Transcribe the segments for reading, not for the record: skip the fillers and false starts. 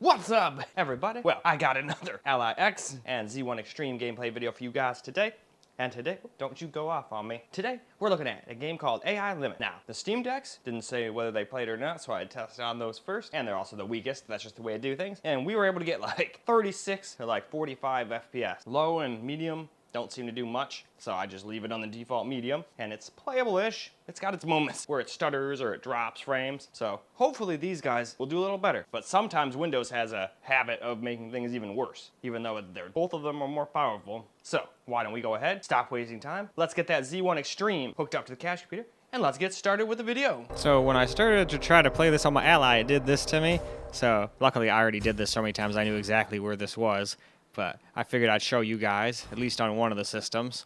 What's up, everybody? Well, I got another Ally X and Z1 Extreme gameplay video for you guys today. And today, don't you go off on me. Today, we're looking at a game called AI Limit. Now, the Steam decks didn't say whether they played or not, so I tested on those first. And they're also the weakest. That's just the way I do things. And we were able to get like 36 to like 45 FPS. Low and medium don't seem to do much, so I just leave it on the default medium, and it's playable-ish. It's got its moments where it stutters or it drops frames, so hopefully these guys will do a little better. But sometimes Windows has a habit of making things even worse, even though both of them are more powerful. So why don't we go ahead, stop wasting time, let's get that Z1 Extreme hooked up to the cache computer, and let's get started with the video. So when I started to try to play this on my Ally, it did this to me. So luckily I already did this so many times I knew exactly where this was. But I figured I'd show you guys, at least on one of the systems.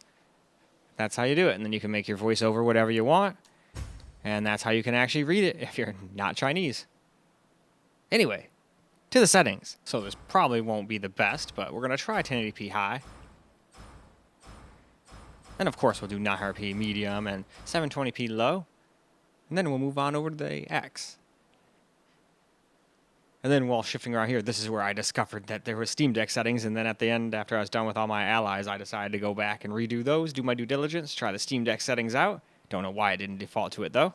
That's how you do it. And then you can make your voice over whatever you want. And that's how you can actually read it if you're not Chinese. Anyway, to the settings. So this probably won't be the best, but we're going to try 1080p high. And of course we'll do 900p medium and 720p low. And then we'll move on over to the X. And then while shifting around here, this is where I discovered that there was Steam Deck settings, and then at the end, after I was done with all my allies, I decided to go back and redo those, do my due diligence, try the Steam Deck settings out. Don't know why it didn't default to it, though.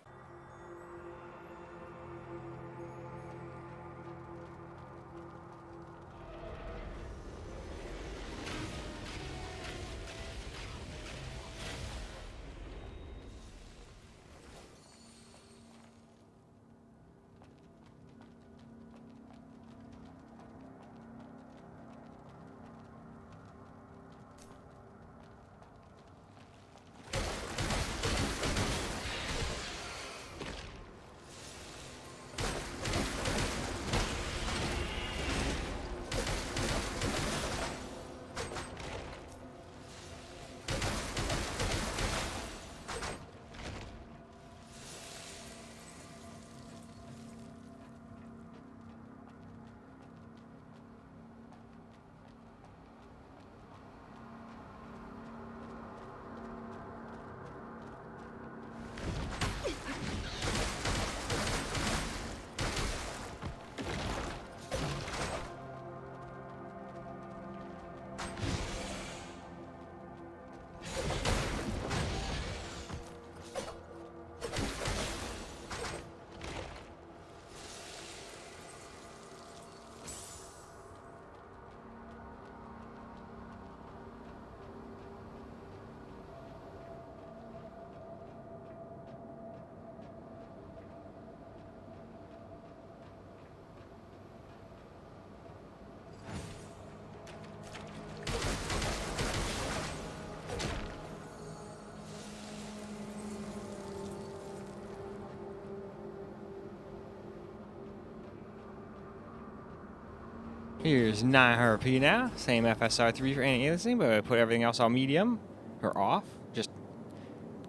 Here's 900p now, same FSR3 for anti-aliasing, but I put everything else on medium, or off, just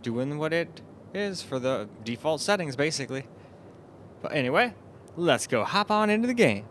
doing what it is for the default settings, basically. But anyway, let's go hop on into the game.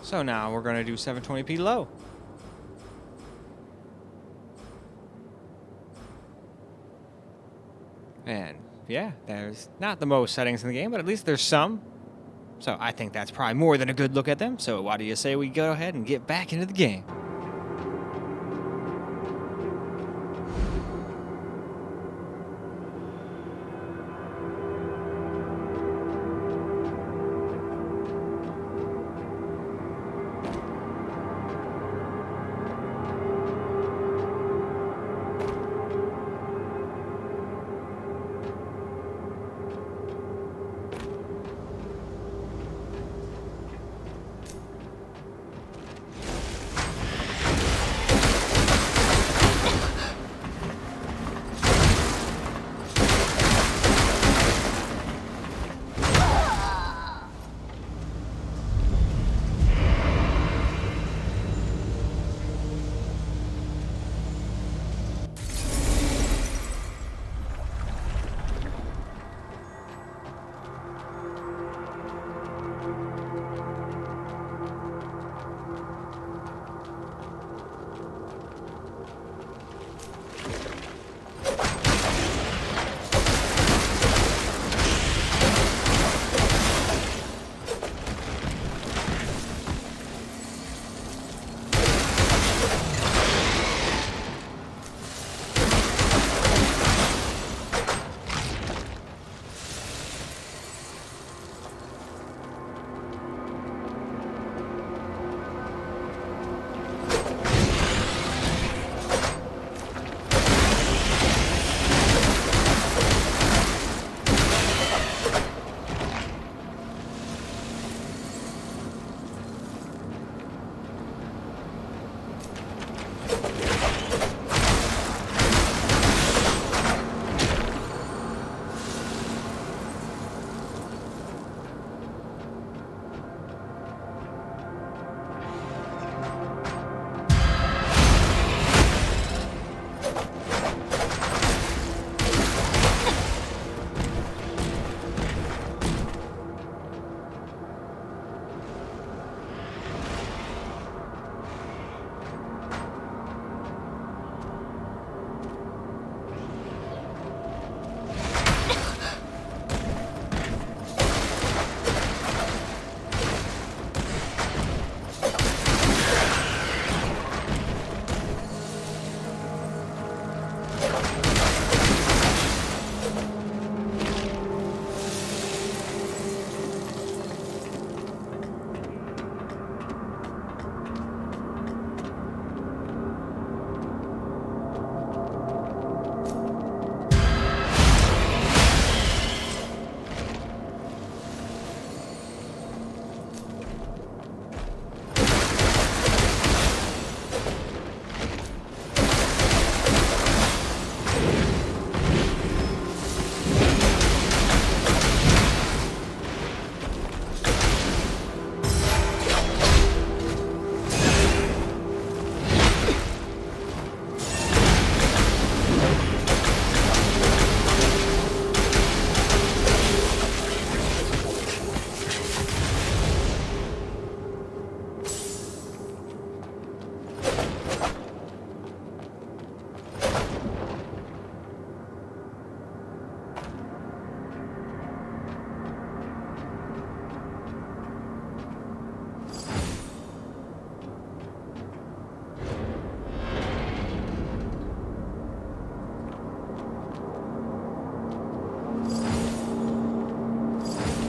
So now we're going to do 720p low. And yeah, there's not the most settings in the game, but at least there's some. So I think that's probably more than a good look at them. So why do you say we go ahead and get back into the game?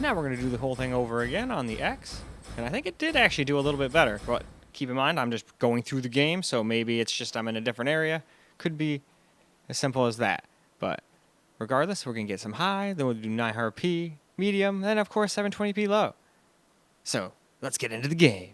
Now we're going to do the whole thing over again on the X. And I think it did actually do a little bit better. But keep in mind, I'm just going through the game, so maybe it's just I'm in a different area. Could be as simple as that. But regardless, we're going to get some high, then we'll do 900p, medium, then of course 720p low. So let's get into the game.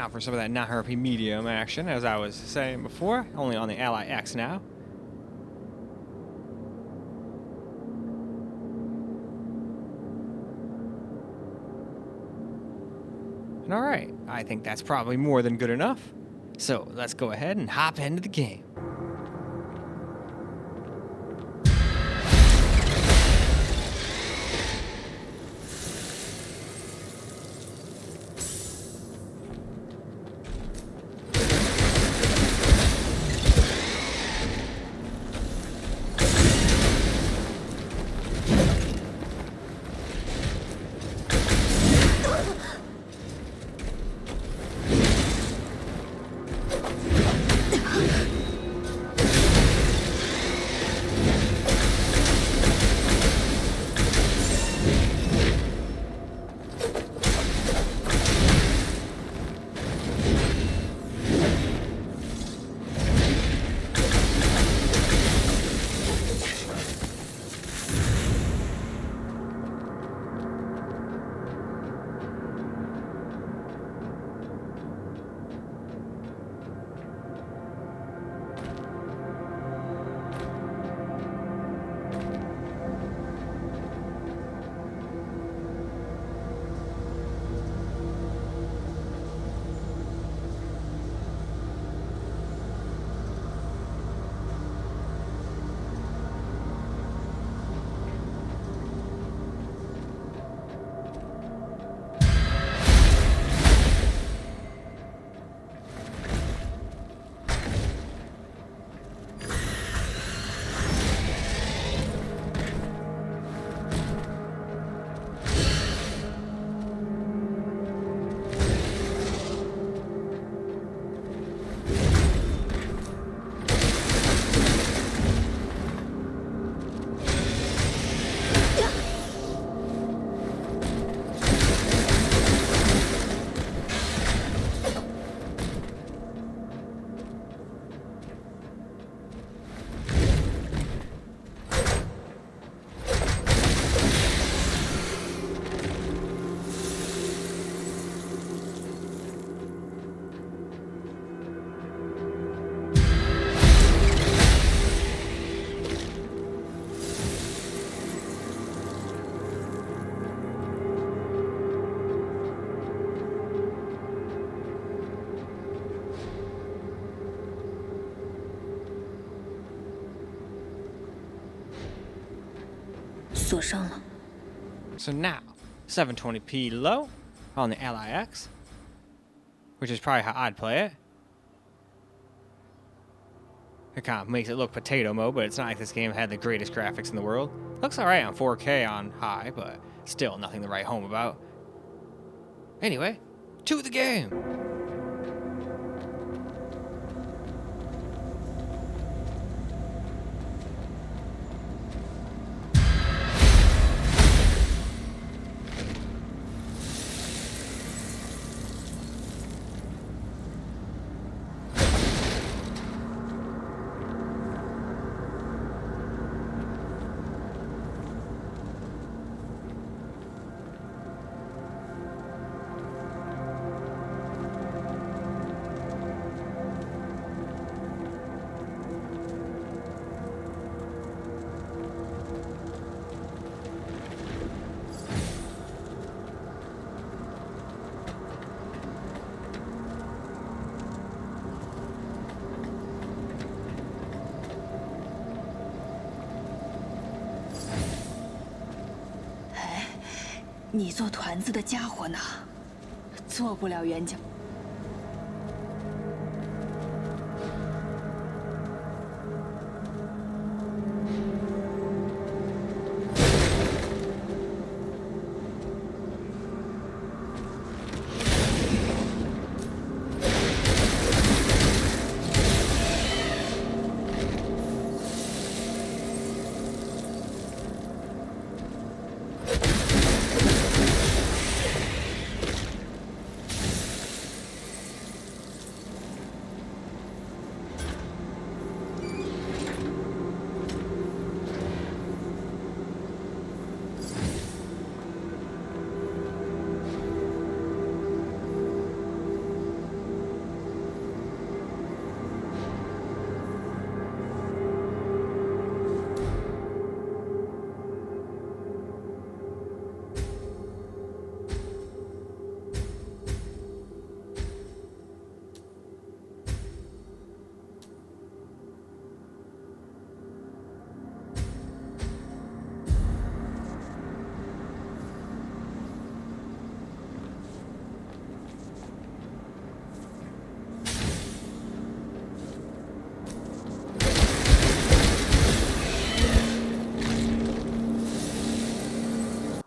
now for some of that not herpy medium action, as I was saying before, only on the Ally X now. And alright, I think that's probably more than good enough. So let's go ahead and hop into the game. So now, 720p low on the Ally X, which is probably how I'd play it. It kind of makes it look potato mode, but it's not like this game had the greatest graphics in the world. Looks alright on 4K on high, but still nothing to write home about. Anyway, to the game!哎，你做团子的家伙呢？做不了援交。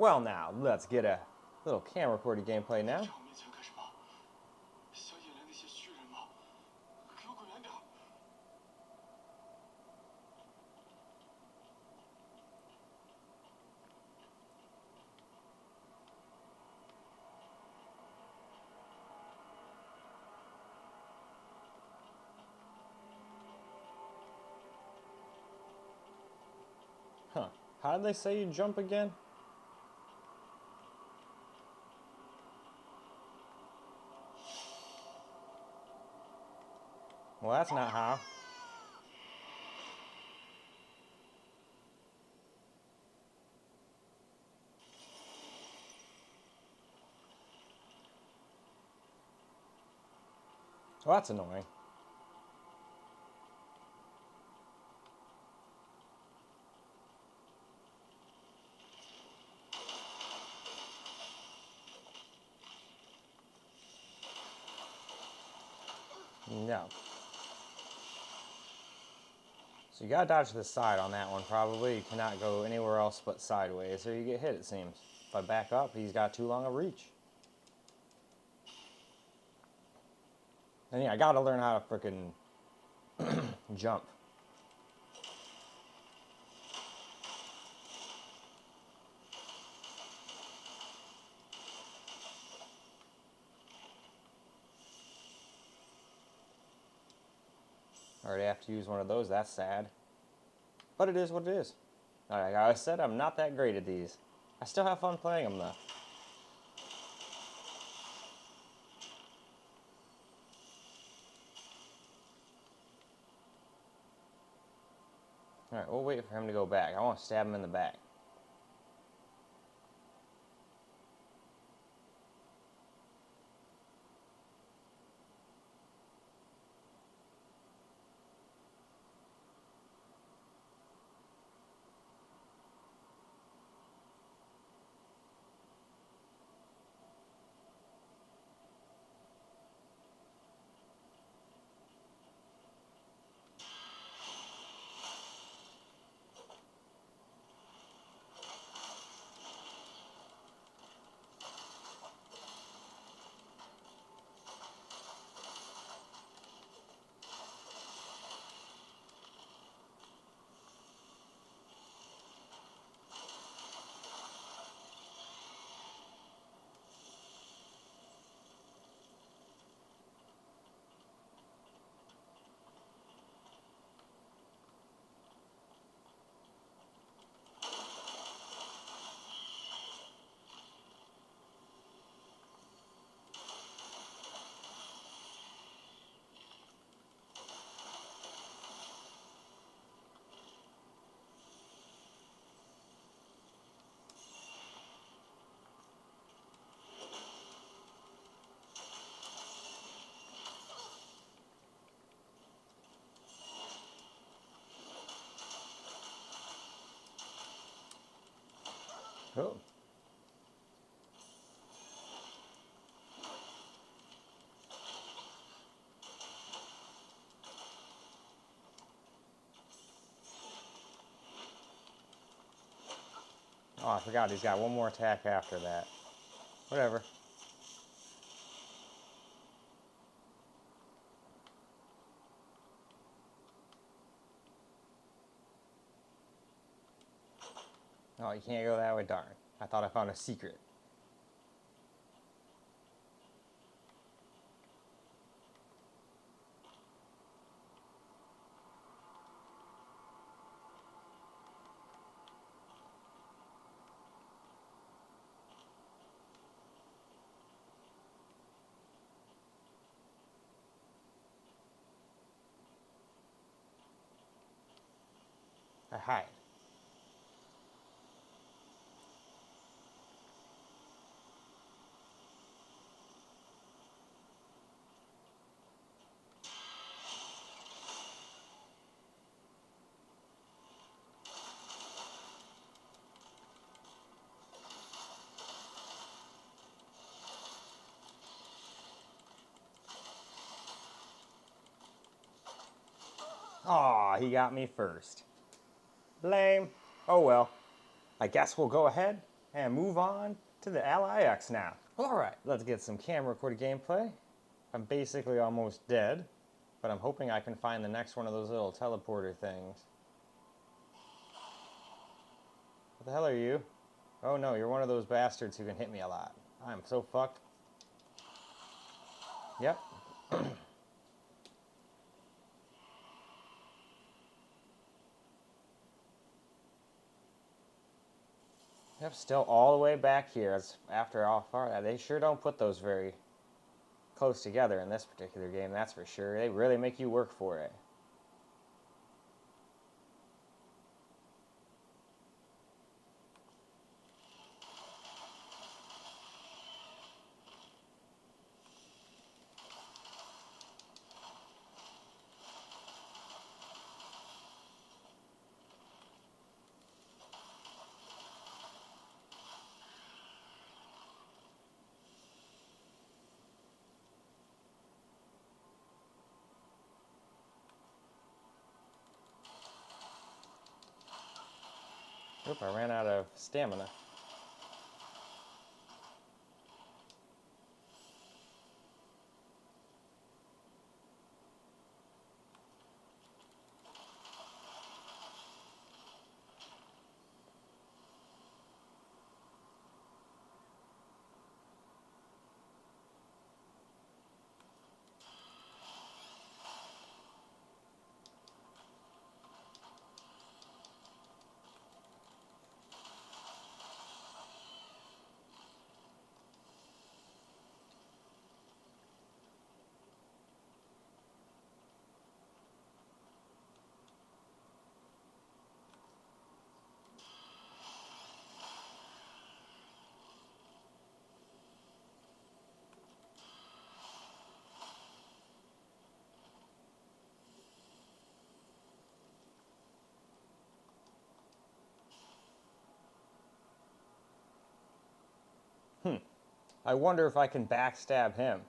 Well, now, let's get a little camera recorded gameplay now. 场面前开始吧，想引来那些虚人吗？给我滚远点！ Huh. How did they say you jump again? Well, that's not how. Well, that's annoying. No. So you gotta dodge to the side on that one, probably. You cannot go anywhere else but sideways, or you get hit, it seems. If I back up, he's got too long a reach. And yeah, I gotta learn how to frickin' jump. Already have to use one of those, that's sad. But it is what it is. Like I said, I'm not that great at these. I still have fun playing them though. Alright, we'll wait for him to go back. I want to stab him in the back. Oh. Oh, I forgot he's got one more attack after that. Whatever. Oh, you can't go that way, darn. I thought I found a secret. I hide. Aw, he got me first. Lame. Oh well. I guess we'll go ahead and move on to the Ally X now. Well, alright, let's get some camera recorded gameplay. I'm basically almost dead, but I'm hoping I can find the next one of those little teleporter things. What the hell are you? Oh no, you're one of those bastards who can hit me a lot. I'm so fucked. Yep. Yep, still all the way back here. As after all far, they sure don't put those very close together in this particular game, that's for sure. They really make you work for it. Oop, I ran out of stamina. I wonder if I can backstab him.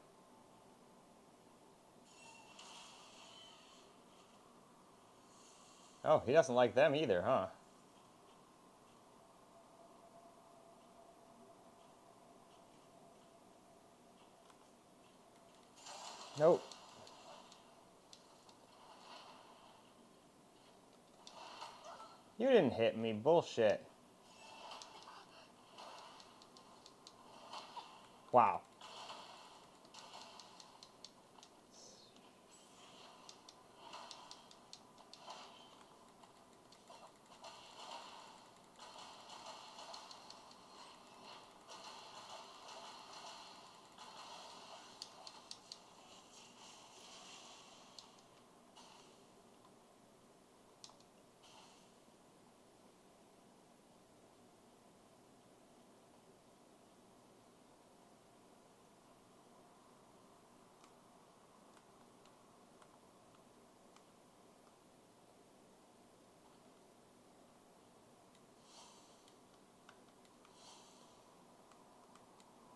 Oh, he doesn't like them either, huh? Nope. You didn't hit me. Bullshit. Wow.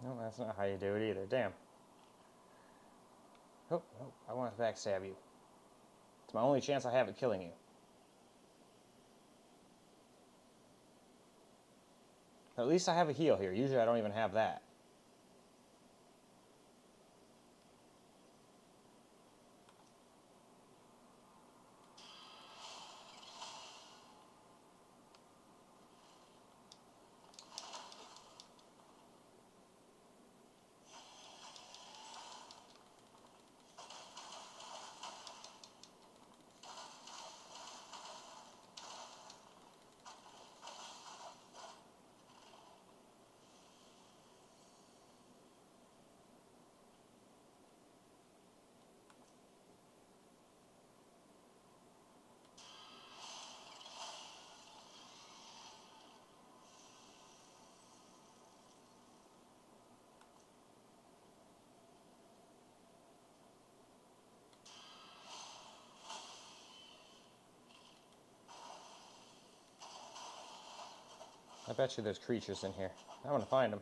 No, that's not how you do it either. Damn. Oh, no, I want to backstab you. It's my only chance I have at killing you. At least I have a heal here. Usually I don't even have that. I bet you there's creatures in here. I want to find them.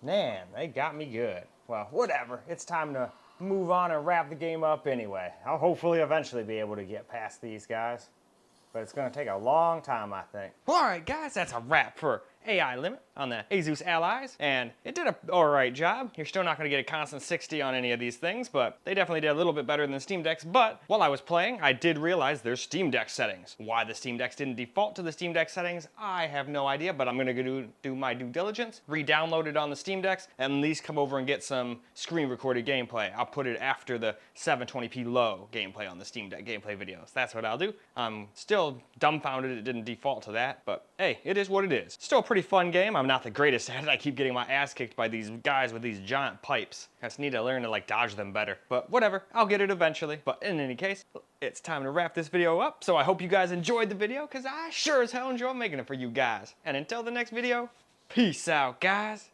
Man, they got me good. Well, whatever. It's time to move on and wrap the game up anyway. I'll hopefully eventually be able to get past these guys. But it's going to take a long time, I think. Well, all right, guys, that's a wrap for AI Limit on the Asus Allies, and it did a all right job. You're still not going to get a constant 60 on any of these things, but they definitely did a little bit better than the Steam Decks. But while I was playing, I did realize there's Steam Deck settings. Why the Steam Decks didn't default to the Steam Deck settings, I have no idea, but I'm going to go do my due diligence, re-download it on the Steam Decks, and at least come over and get some screen-recorded gameplay. I'll put it after the 720p low gameplay on the Steam Deck gameplay videos. That's what I'll do. I'm still dumbfounded it didn't default to that, but hey, it is what it is. Still a pretty fun game. I'm not the greatest at it. I keep getting my ass kicked by these guys with these giant pipes. I just need to learn to like dodge them better. But whatever, I'll get it eventually. But in any case, it's time to wrap this video up. So I hope you guys enjoyed the video, because I sure as hell enjoy making it for you guys. And until the next video, peace out, guys.